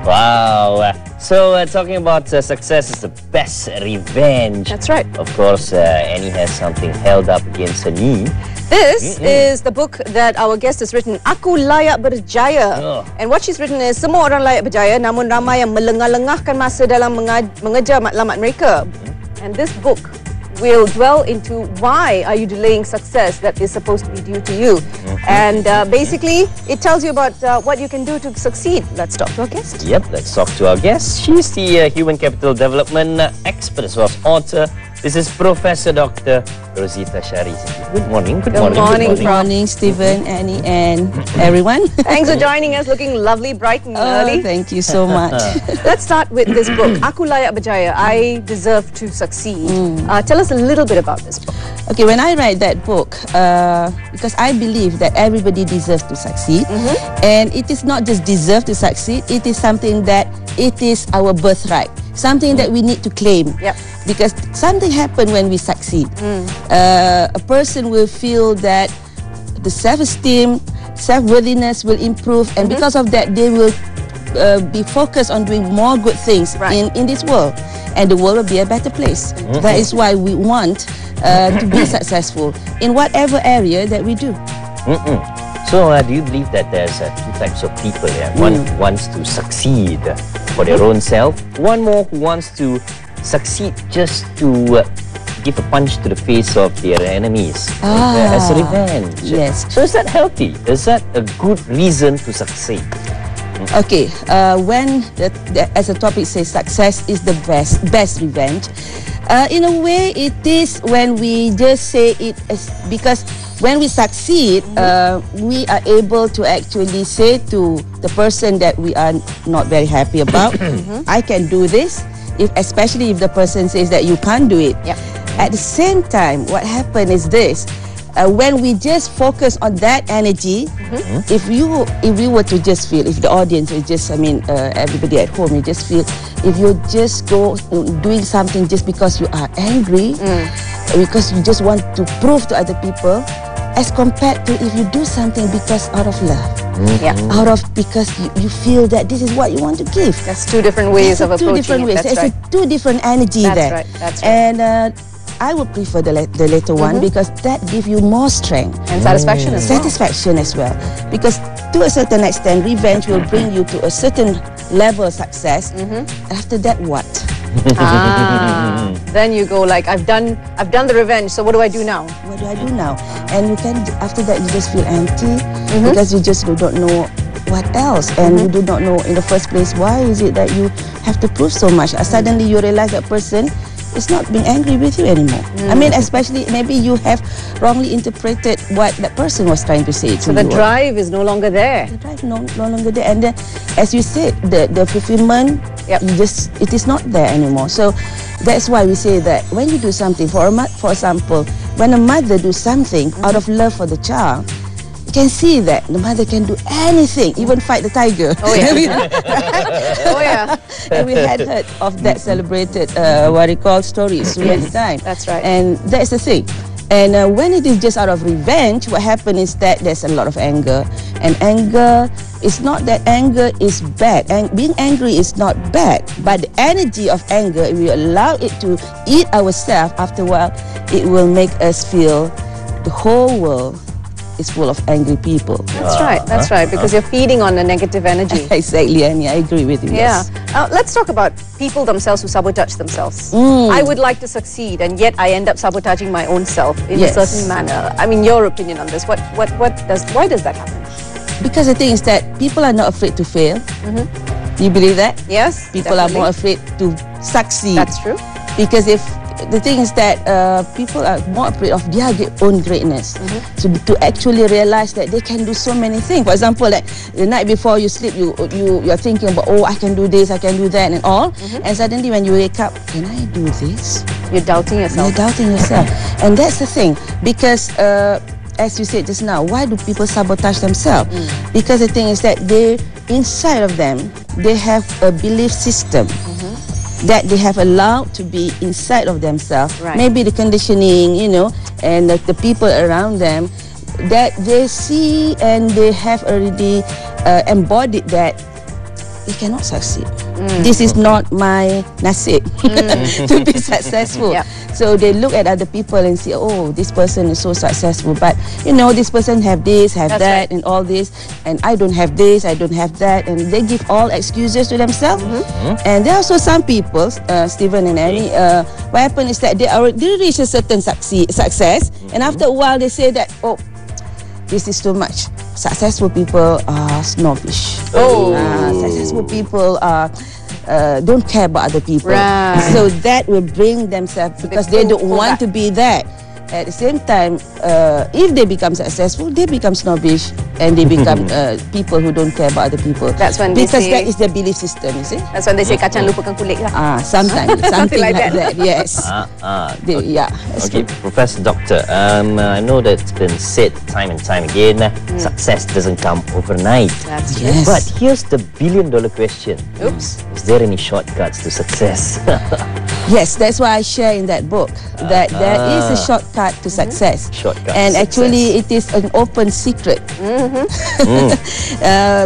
Wow. So talking about success is the best revenge. That's right. Of course, Annie has something held up against her knee. This is the book that our guest has written, Aku Layak Berjaya. And what she's written is, semua orang layak berjaya, namun ramai yang melengah-lengahkan masa dalam mengejar matlamat mereka. And this book will dwell into why are you delaying success that is supposed to be due to you. And basically, it tells you about what you can do to succeed. Let's talk to our guest. Yep, let's talk to our guest. She's the Human Capital Development expert as well as author. This is Professor Dr. Rozieta Shaary. Good morning. Good morning, Good morning, Stephen, Annie, and everyone. Thanks for joining us, looking lovely, bright and early. Thank you so much. Let's start with this book, Aku Layak Berjaya, I Deserve to Succeed. Tell us a little bit about this book. Okay, when I write that book, because I believe that everybody deserves to succeed, and it is not just deserve to succeed, it is something that it is our birthright, something that we need to claim. Because something happens when we succeed. A person will feel that the self-esteem, self-worthiness will improve, and because of that, they will be focused on doing more good things in this world, and the world will be a better place. That is why we want to be successful in whatever area that we do. So do you believe that there's two types of people here? One who wants to succeed for their own self, one more who wants to succeed just to give a punch to the face of their enemies as a revenge. Yes. So is that healthy? Is that a good reason to succeed? Okay, when as the topic says, success is the best revenge. In a way, it is when we just say it as, because when we succeed, we are able to actually say to the person that we are not very happy about, I can do this. Especially if the person says that you can't do it. At the same time, what happened is this: when we just focus on that energy, if we were to just feel, if the audience is just, everybody at home, you just feel, if you just go doing something just because you are angry, because you just want to prove to other people, as compared to if you do something because out of love. Because you feel that this is what you want to give. That's two different ways of approaching it. Two different ways. It's a two different energy there. That's right. And I would prefer the later one because that gives you more strength and satisfaction as well. Satisfaction as well. Because to a certain extent, revenge will bring you to a certain level of success. After that, what? Then you go like, I've done the revenge, so what do I do now? What do I do now? And you can, after that, you just feel empty because you just don't know what else, and you do not know in the first place why is it that you have to prove so much. Suddenly you realize that person is not being angry with you anymore. I mean, especially maybe you have wrongly interpreted what that person was trying to say to you. So the drive is no longer there. The drive no longer there, and then, as you said, the fulfillment, it is not there anymore. So that's why we say that when you do something, for example, when a mother does something out of love for the child, you can see that the mother can do anything, even fight the tiger. And we had heard of that celebrated, what we call stories at the time. That's right. And that's the thing. And when it is just out of revenge, what happens is that there's a lot of anger. And anger is not that anger is bad. And being angry is not bad. But the energy of anger, if we allow it to eat ourselves, after a while, it will make us feel the whole world is full of angry people. That's right, because you're feeding on the negative energy. Exactly, Annie, I agree with you. Yes. Let's talk about people themselves who sabotage themselves. I would like to succeed, and yet I end up sabotaging my own self in a certain manner. I mean, your opinion on this, why does that happen? Because the thing is that people are not afraid to fail. Do you believe that? Yes, people are more afraid to succeed. That's true. Because the thing is that people are more afraid of their own greatness. To actually realize that they can do so many things. For example, like the night before you sleep, you're thinking about, I can do this, I can do that, and all. And suddenly when you wake up, can I do this? You're doubting yourself. You're doubting yourself. And that's the thing. Because as you said just now, why do people sabotage themselves? Because the thing is that inside of them, they have a belief system that they have allowed to be inside of themselves. Maybe the conditioning, and the people around them, that they see and they have already embodied that they cannot succeed. This is not my nasib to be successful. Yep. So they look at other people and say, oh, this person is so successful, but you know, this person have this, have That's that, right. and all this, and I don't have this, I don't have that, and they give all excuses to themselves. And there are also some people, Stephen and Annie, what happens is that they reach a certain success, and after a while they say that, oh, this is too much. Successful people are snobbish. Successful people are don't care about other people. Right. So that will bring themselves, because they don't want to be that. At the same time, if they become successful, they become snobbish and they become people who don't care about other people. That's when they because say, that is their belief system, you see. That's when they say kacang lupakan kulit lah. Sometimes something like that. Yes. Yeah. Okay, Professor Doctor, I know that it's been said time and time again, success doesn't come overnight. That's true. Yes. But here's the billion-dollar question. Oops. Is there any shortcuts to success? Yes, that's why I share in that book that there is a shortcut to success. Shortcut and to actually it is an open secret.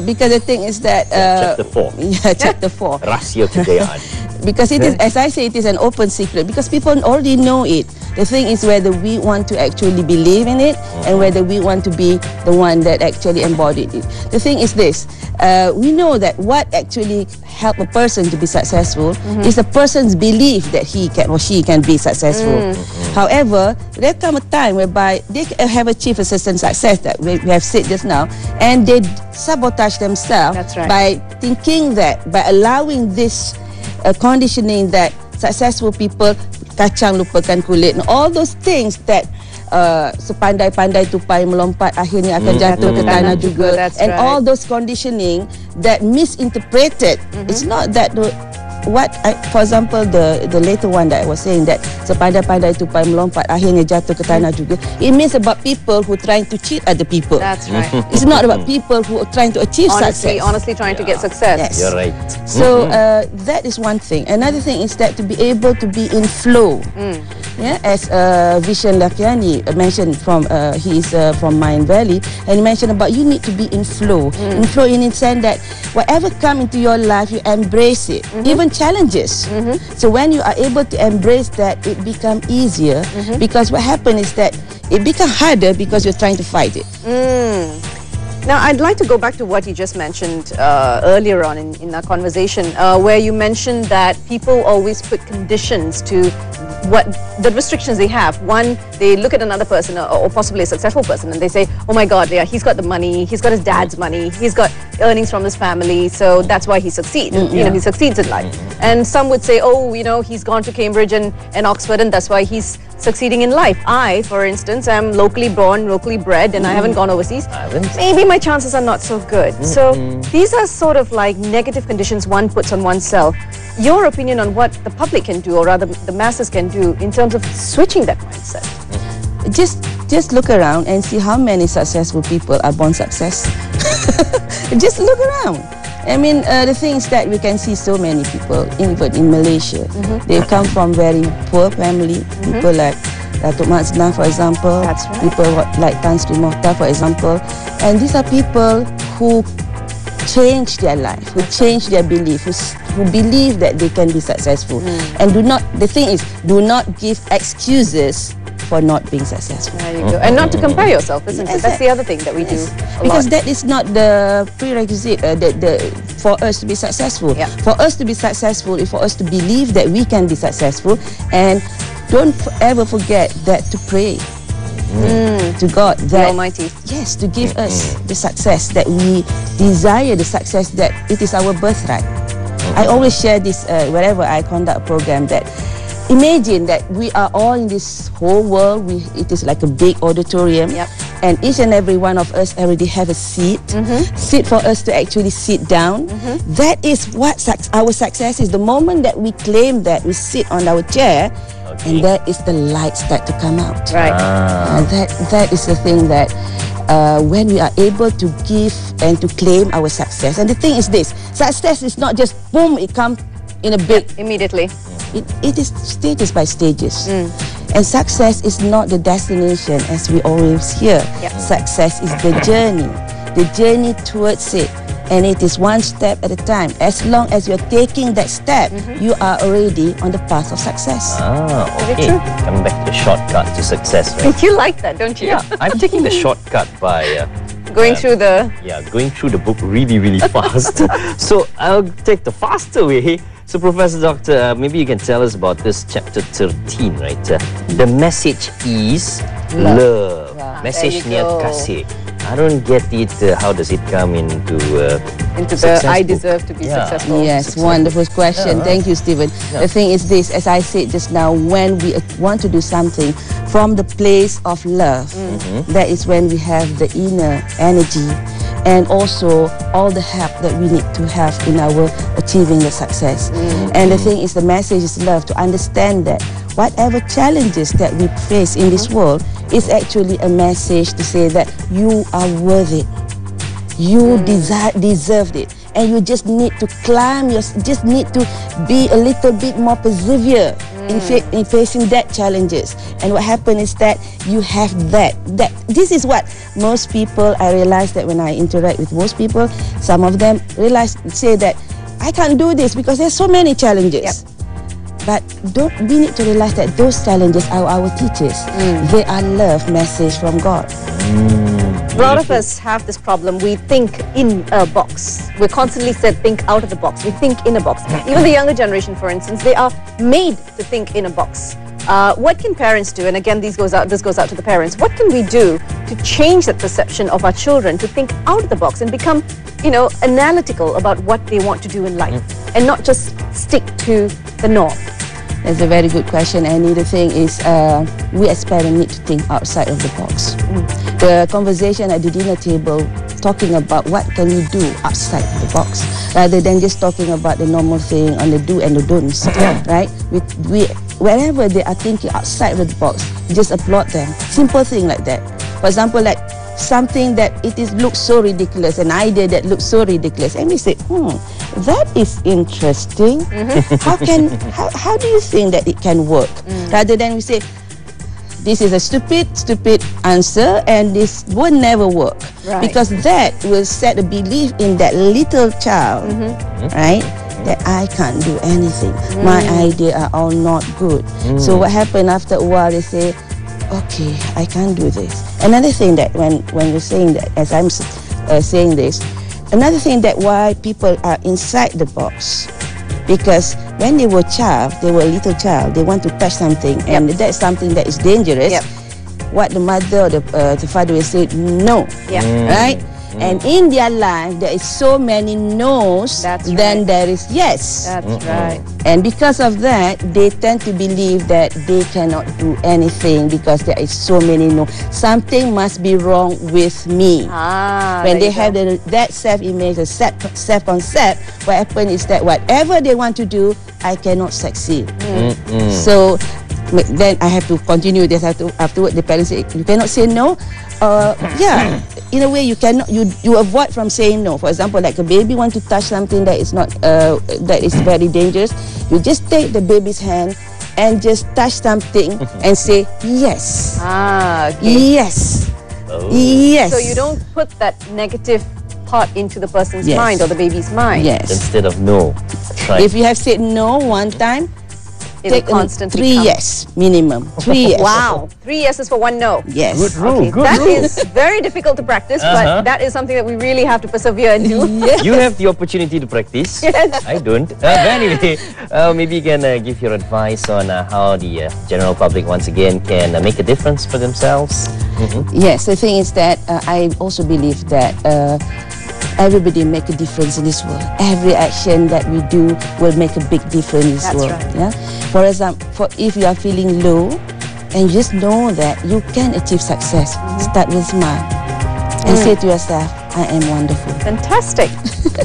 Because the thing is that Chapter 4. Yeah, chapter 4. Rahsia kejayaan. Because it is, as I say, it is an open secret because people already know it. The thing is whether we want to actually believe in it and whether we want to be the one that actually embodied it. The thing is this, we know that what actually help a person to be successful is a person's belief that he can or she can be successful. However, there come a time whereby they have achieved a certain success that we have said just now, and they sabotage themselves. That's right. By thinking that, by allowing this conditioning that successful people kacang lupakan kulit, and all those things that sepandai-pandai tupai melompat akhirnya akan jatuh ke tanah juga. That's And right. all those conditioning that misinterpreted. It's not that for example, the later one that I was saying, that sepandai-pandai tupai melompat akhirnya jatuh ke tanah juga, it means about people who trying to cheat other people. That's right. It's not about people who are trying to achieve success. Honestly trying to get success. Yes. You're right. So that is one thing. Another thing is that to be able to be in flow. Yeah, as Vishen Lakiani mentioned from he is from Mind Valley, and he mentioned about you need to be in flow. In flow in the sense that whatever come into your life, you embrace it, even challenges. So when you are able to embrace that, it become easier because what happens is that it become harder because you're trying to fight it. Now, I'd like to go back to what you just mentioned earlier on in our conversation, where you mentioned that people always put conditions to what the restrictions they have. One, they look at another person or possibly a successful person and they say, oh my God, yeah, he's got the money, he's got his dad's money, he's got earnings from his family, so that's why he succeeds. You know, he succeeds in life. And some would say, oh, you know, he's gone to Cambridge and Oxford and that's why he's succeeding in life. I, for instance, am locally born, locally bred, and I haven't gone overseas. Maybe my chances are not so good. So these are sort of like negative conditions one puts on oneself. Your opinion on what the public can do, or rather the masses can do, in terms of switching that mindset? Just look around and see how many successful people are born success. Just look around. I mean, the thing is that we can see so many people, even in Malaysia. They come from very poor family. People like Datuk Mat Senah, for example. That's right. People like Tan Sri Mokhtar, for example. And these are people who change their life, who change their belief, who believe that they can be successful. And the thing is, do not give excuses for not being successful. There you go. And not to compare yourself, isn't it? That's the other thing that we do a because lot. that is not the prerequisite for us to be successful. Yeah. For us to be successful is for us to believe that we can be successful, and don't ever forget that to pray to God, The that Almighty. yes, to give us the success that we desire, the success that it is our birthright. I always share this wherever I conduct a program, that imagine that we are all in this whole world. It is like a big auditorium. Yep. And each and every one of us already have a seat. Seat for us to actually sit down. That is what our success is. The moment that we claim that we sit on our chair, and that is the light start to come out. Right. And that is the thing that when we are able to give and to claim our success. And the thing is this, success is not just boom, it comes in a big. Immediately. It is stages by stages. And success is not the destination, as we always hear. Yep. Success is the journey towards it. And it is one step at a time. As long as you're taking that step, you are already on the path of success. Ah, okay. Coming back to the shortcut to success, right? You like that, don't you? Yeah, I'm taking the shortcut by Going through the... Yeah, going through the book really, really fast. So I'll take the faster way. So Professor Doctor, maybe you can tell us about this chapter 13, right? The message is love. Message there you niat go. kasih. I don't get it. How does it come into the I deserve to be successful. Yes, wonderful question. Thank you, Stephen. The thing is this, as I said just now, when we want to do something from the place of love, that is when we have the inner energy and also all the help that we need to have in our achieving the success. And the thing is, the message is love, to understand that whatever challenges that we face in this world is actually a message to say that you are worth it. You deserved it. And you just need to climb, just need to be a little bit more persevere in facing that challenges. And what happened is that you have that. This is what most people, I realize that when I interact with most people, some of them say that I can't do this because there's so many challenges. But we need to realize that those challenges are our teachers. They are love message from God. A lot of us have this problem. We think in a box. We're constantly said, think out of the box. We think in a box. Even the younger generation, for instance, they are made to think in a box. What can parents do? And again, this goes out to the parents. What can we do to change that perception of our children to think out of the box and become, analytical about what they want to do in life and not just stick to the norm? That's a very good question, Annie. The thing is, we as parents need to think outside of the box. The conversation at the dinner table, talking about what can we do outside the box, rather than just talking about the normal thing on the do and the don'ts, right? Wherever they are thinking outside of the box, just applaud them. Simple thing like that. For example, like something that looks so ridiculous, an idea that looks so ridiculous, and we say, that is interesting. How do you think that it can work? Rather than we say, this is a stupid answer and this will never work. Because that will set a belief in that little child, right? That I can't do anything. My ideas are all not good. So what happened after a while, they say, okay, I can't do this. Another thing that when you're saying that, as I'm saying this, another thing that why people are inside the box, because when they were a little child, they want to touch something, and that's something that is dangerous. What the mother or the father will say, no, right? And in their life, there is so many no's, then there is yes. That's right. And because of that, they tend to believe that they cannot do anything because there is so many no. Something must be wrong with me. When they have that self-image, the self-concept, what happens is that whatever they want to do, I cannot succeed. So then I have to continue this. Afterward, the parents say, you cannot say no. In a way, you cannot. You avoid from saying no. For example, like a baby want to touch something that is not that is very dangerous. You just take the baby's hand and just touch something and say yes. Yes. Yes. So you don't put that negative part into the person's mind or the baby's mind. Yes. Instead of no. Try. If you have said no one time, take constantly 3 yes minimum. 3 yes. Wow, 3 yeses for 1 no. Yes. Good rule. Okay, Good that rule. is very difficult to practice, but that is something that we really have to persevere and do. You have the opportunity to practice. I don't. But anyway, maybe you can give your advice on how the general public once again can make a difference for themselves. Yes, the thing is that I also believe that everybody make a difference in this world. Every action that we do will make a big difference in this world. Right. Yeah. For example, if you are feeling low, and just know that you can achieve success, start with smile and say to yourself, I am wonderful. Fantastic.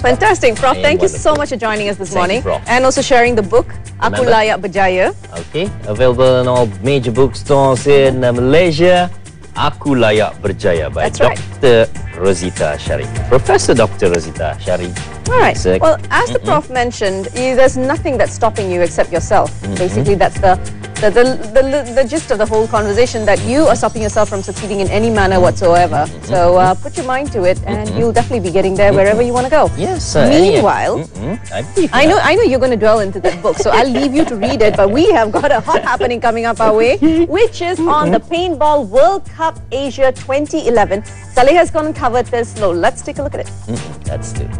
Fantastic, Prof. Thank you so much for joining us this morning. And also sharing the book, Aku Layak Berjaya. Okay, available in all major bookstores in Malaysia. Aku Layak Berjaya by Dr. Rozieta Shaary. Professor Dr. Rozieta Shaary. All right. Well, as the Prof mentioned, there's nothing that's stopping you except yourself. Basically, that's the the gist of the whole conversation, that you are stopping yourself from succeeding in any manner whatsoever. So put your mind to it, and you'll definitely be getting there wherever you want to go. Yes. Meanwhile, I know you're going to dwell into that book, so I'll leave you to read it. But we have got a hot happening coming up our way, which is on the Paintball World Cup Asia 2011. Saleh has gone and covered this. So let's take a look at it. Let's do it.